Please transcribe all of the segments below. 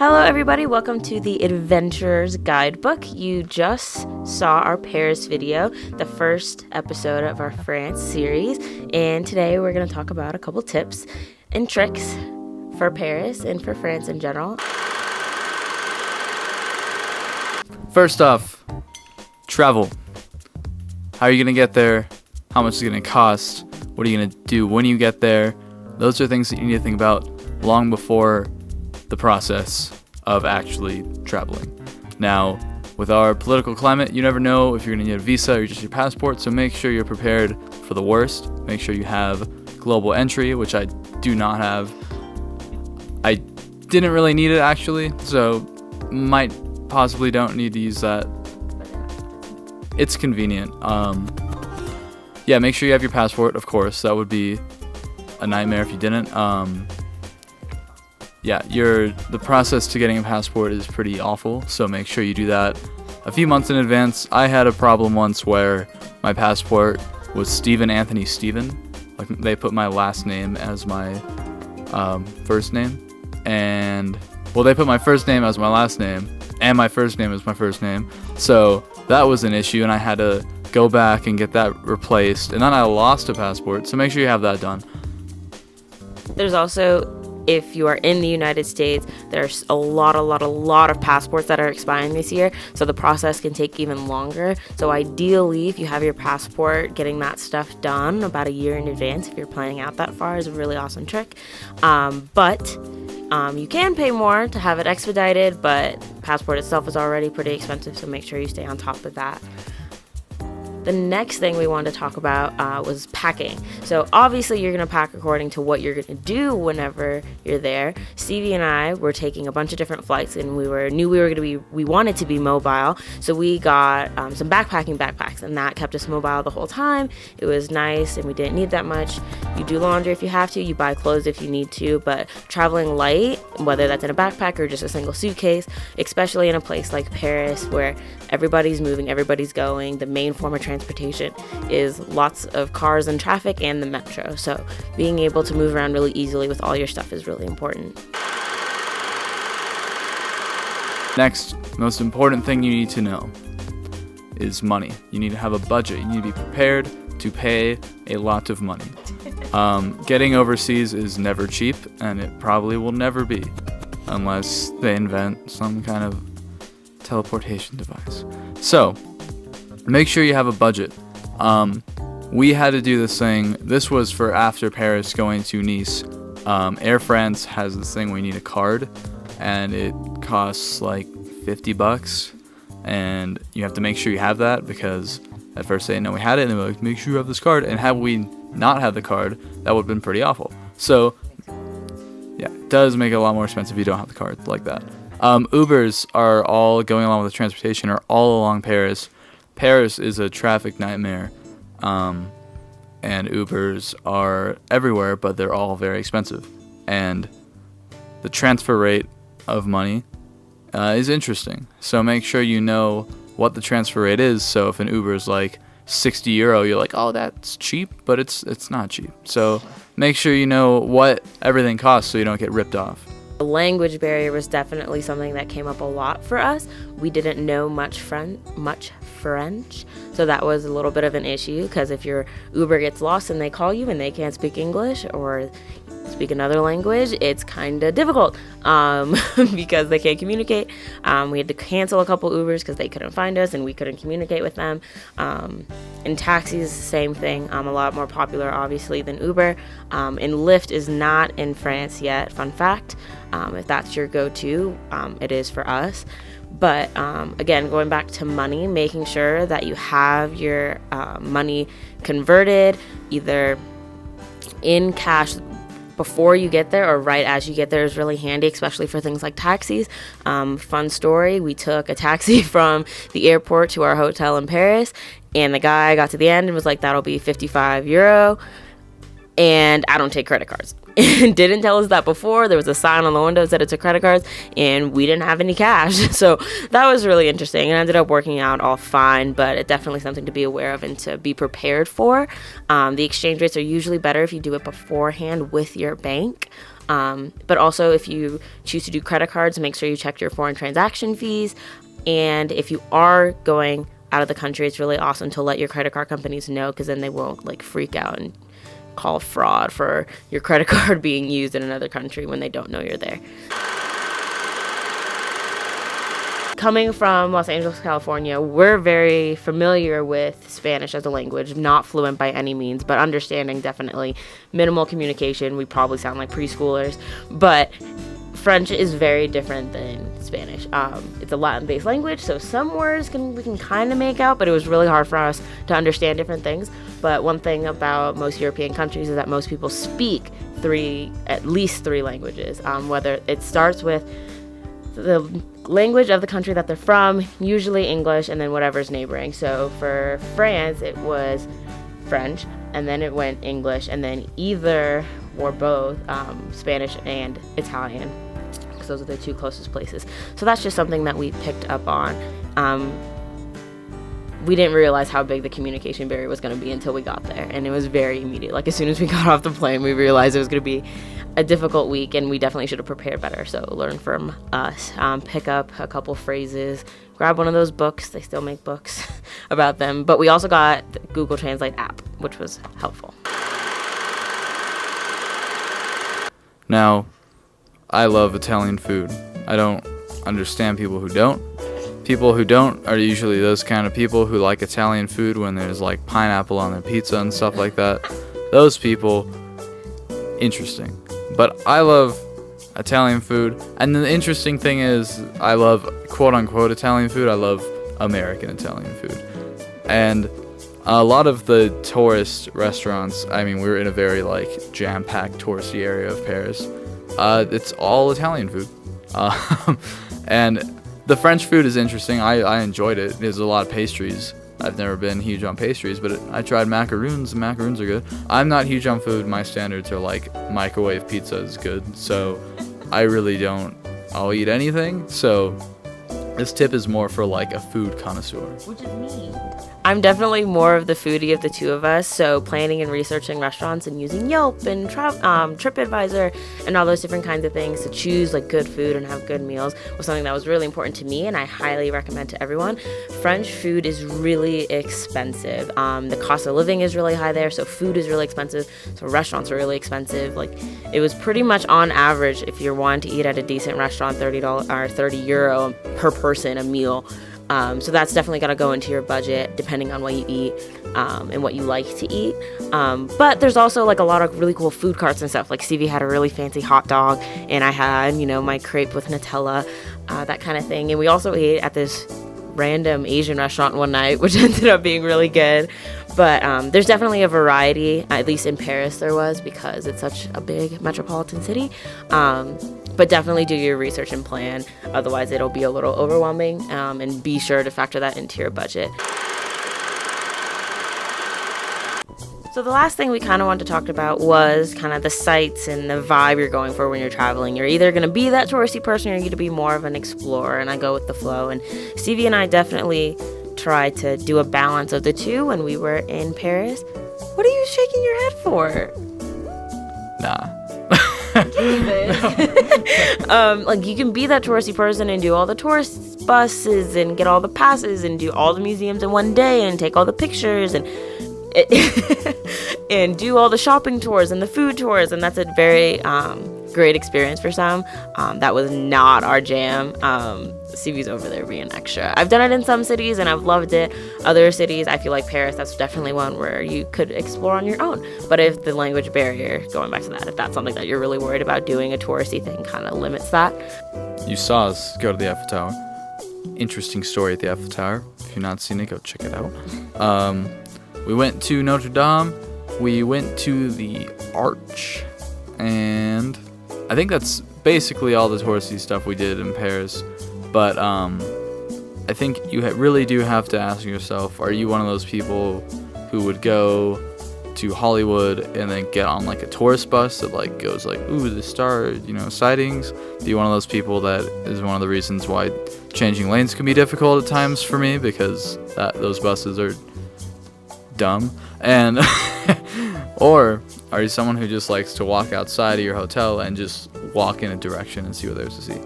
Hello everybody, welcome to the Adventurer's Guidebook. You just saw our Paris video, the first episode of our France series, and today we're going to talk about a couple tips and tricks for Paris and for France in general. First off, travel. How are you going to get there? How much is it going to cost? What are you going to do when you get there? Those are things that you need to think about long before the process of actually traveling. Now, with our political climate, you never know if you're going to need a visa or just your passport, so make sure you're prepared for the worst. Make sure you have global entry, which I do not have. I didn't really need it actually, so might possibly don't need to use that. It's convenient. Yeah, make sure you have your passport, of course. That would be a nightmare if you didn't. Yeah, the process to getting a passport is pretty awful, so make sure you do that a few months in advance. I had a problem once where my passport was Stephen Anthony Stephen. Like, they put my last name as my first name, and they put my first name as my last name, and my first name as my first name. So that was an issue, and I had to go back and get that replaced, and then I lost a passport. So make sure you have that done. There's also, if you are in the United States, there's a lot of passports that are expiring this year, so the process can take even longer. So ideally, if you have your passport, getting that stuff done about a year in advance, if you're planning out that far, is a really awesome trick. But you can pay more to have it expedited, but passport itself is already pretty expensive, so make sure you stay on top of that. The next thing we wanted to talk about was packing. So obviously you're going to pack according to what you're going to do whenever you're there. Stevie and I were taking a bunch of different flights, and we wanted to be mobile. So we got some backpacks, and that kept us mobile the whole time. It was nice, and we didn't need that much. You do laundry if you have to, you buy clothes if you need to, but traveling light, whether that's in a backpack or just a single suitcase, especially in a place like Paris where everybody's moving, everybody's going, the main form of transportation is lots of cars and traffic and the metro. So being able to move around really easily with all your stuff is really important. Next, most important thing you need to know is money. You need to have a budget. You need to be prepared to pay a lot of money. Getting overseas is never cheap, and it probably will never be unless they invent some kind of teleportation device. So make sure you have a budget. We had to do this thing. This was for after Paris, going to Nice. Air France has this thing where you need a card, and it costs like $50, and you have to make sure you have that, because at first they didn't know we had it, and they were like, make sure you have this card. And had we not had the card, that would have been pretty awful. So yeah, it does make it a lot more expensive if you don't have the card like that. Ubers are all going along with the transportation, are all along Paris. Paris is a traffic nightmare, and Ubers are everywhere, but they're all very expensive. And the transfer rate of money is interesting. So make sure you know what the transfer rate is. So if an Uber is like €60, you're like, oh, that's cheap, but it's not cheap. So make sure you know what everything costs so you don't get ripped off. The language barrier was definitely something that came up a lot for us. We didn't know much French, so that was a little bit of an issue, because if your Uber gets lost and they call you and they can't speak English or speak another language, it's kind of difficult because they can't communicate. We had to cancel a couple Ubers because they couldn't find us and we couldn't communicate with them. And taxis, same thing, a lot more popular obviously than Uber. And Lyft is not in France yet, fun fact. If that's your go-to, it is for us. But again, going back to money, making sure that you have your money converted either in cash before you get there or right as you get there is really handy, especially for things like taxis. Fun story, we took a taxi from the airport to our hotel in Paris, and the guy got to the end and was like, that'll be €55, and I don't take credit cards. And didn't tell us that before. There was a sign on the window that said it's a credit card, and we didn't have any cash. So that was really interesting. It ended up working out all fine, but it's definitely something to be aware of and to be prepared for. The exchange rates are usually better if you do it beforehand with your bank. But also, if you choose to do credit cards, make sure you check your foreign transaction fees. And if you are going out of the country, it's really awesome to let your credit card companies know, because then they won't like freak out and call fraud for your credit card being used in another country when they don't know you're there. Coming from Los Angeles, California, we're very familiar with Spanish as a language, not fluent by any means, but understanding definitely. Minimal communication, we probably sound like preschoolers, but French is very different than Spanish. It's a Latin-based language, so some words we can kind of make out, but it was really hard for us to understand different things. But one thing about most European countries is that most people speak at least three languages, whether it starts with the language of the country that they're from, usually English, and then whatever's neighboring. So for France, it was French, and then it went English, and then either or both Spanish and Italian, because those are the two closest places. So that's just something that we picked up on. We didn't realize how big the communication barrier was going to be until we got there, and it was very immediate. Like, as soon as we got off the plane, we realized it was going to be a difficult week, and we definitely should have prepared better. So learn from us, pick up a couple phrases, grab one of those books. They still make books about them. But we also got the Google Translate app, which was helpful. Now, I love Italian food. I don't understand people who don't. People who don't are usually those kind of people who like Italian food when there's like pineapple on their pizza and stuff like that. Those people, interesting. But I love Italian food, and the interesting thing is I love quote-unquote Italian food. I love American Italian food. And a lot of the tourist restaurants, I mean, we're in a very like jam-packed touristy area of Paris. It's all Italian food. And the French food is interesting. I enjoyed it. There's a lot of pastries. I've never been huge on pastries, but I tried macaroons, and macaroons are good. I'm not huge on food. My standards are like microwave pizza is good, so I really don't. I'll eat anything, so this tip is more for like a food connoisseur. Which is me. I'm definitely more of the foodie of the two of us, so planning and researching restaurants and using Yelp and TripAdvisor and all those different kinds of things to choose like good food and have good meals was something that was really important to me, and I highly recommend to everyone. French food is really expensive. The cost of living is really high there, so food is really expensive, so restaurants are really expensive. Like, it was pretty much on average, if you're wanting to eat at a decent restaurant, $30 or €30 per person a meal. So that's definitely going to go into your budget depending on what you eat and what you like to eat. But there's also like a lot of really cool food carts and stuff. Like Stevie had a really fancy hot dog, and I had, my crepe with Nutella, that kind of thing. And we also ate at this random Asian restaurant one night, which ended up being really good. But there's definitely a variety, at least in Paris there was, because it's such a big metropolitan city. But definitely do your research and plan. Otherwise, it'll be a little overwhelming. And be sure to factor that into your budget. So the last thing we kind of wanted to talk about was kind of the sights and the vibe you're going for when you're traveling. You're either going to be that touristy person or you're going to be more of an explorer, and I go with the flow. And Stevie and I definitely tried to do a balance of the two when we were in Paris. What are you shaking your head for? Nah. Like, you can be that touristy person and do all the tourist buses and get all the passes and do all the museums in one day and take all the pictures and and do all the shopping tours and the food tours, and that's a very great experience for some. That was not our jam. Stevie's over there being extra. I've done it in some cities and I've loved it. Other cities, I feel like Paris, that's definitely one where you could explore on your own. But if the language barrier, going back to that, if that's something that you're really worried about, doing a touristy thing kind of limits that. You saw us go to the Eiffel Tower. Interesting story at the Eiffel Tower. If you've not seen it, go check it out. We went to Notre Dame. We went to the Arch. And I think that's basically all the touristy stuff we did in Paris. But I think you really do have to ask yourself, are you one of those people who would go to Hollywood and then get on like a tourist bus that like goes like, ooh, the star, sightings? Are you one of those people that is one of the reasons why changing lanes can be difficult at times for me, because those buses are dumb? And or Are you someone who just likes to walk outside of your hotel and just walk in a direction and see what there's to see?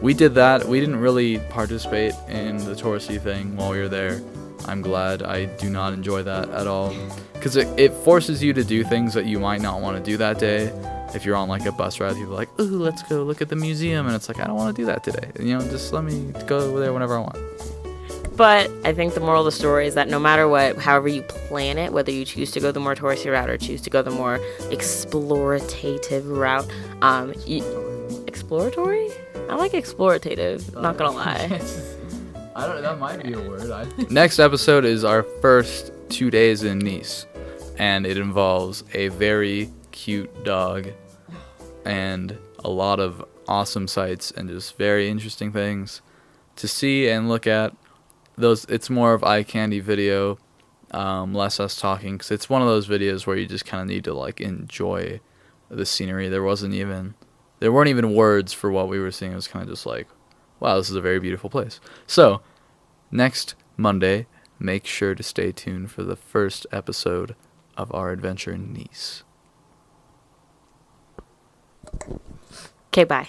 We did that. We didn't really participate in the touristy thing while we were there. I'm glad. I do not enjoy that at all. Because it forces you to do things that you might not want to do that day. If you're on like a bus ride, people are like, ooh, let's go look at the museum. And it's like, I don't want to do that today. Just let me go over there whenever I want. But I think the moral of the story is that no matter what, however you plan it, whether you choose to go the more touristy route or choose to go the more explorative route, exploratory? I like explorative, not gonna lie. I don't know, that might be a word. Next episode is our first 2 days in Nice, and it involves a very cute dog and a lot of awesome sights and just very interesting things to see and look at. It's more of eye candy video, less us talking, because it's one of those videos where you just kind of need to like enjoy the scenery. There weren't even words for what we were seeing. It was kind of just like, wow, this is a very beautiful place. So next Monday, make sure to stay tuned for the first episode of our adventure in Nice. Okay, bye.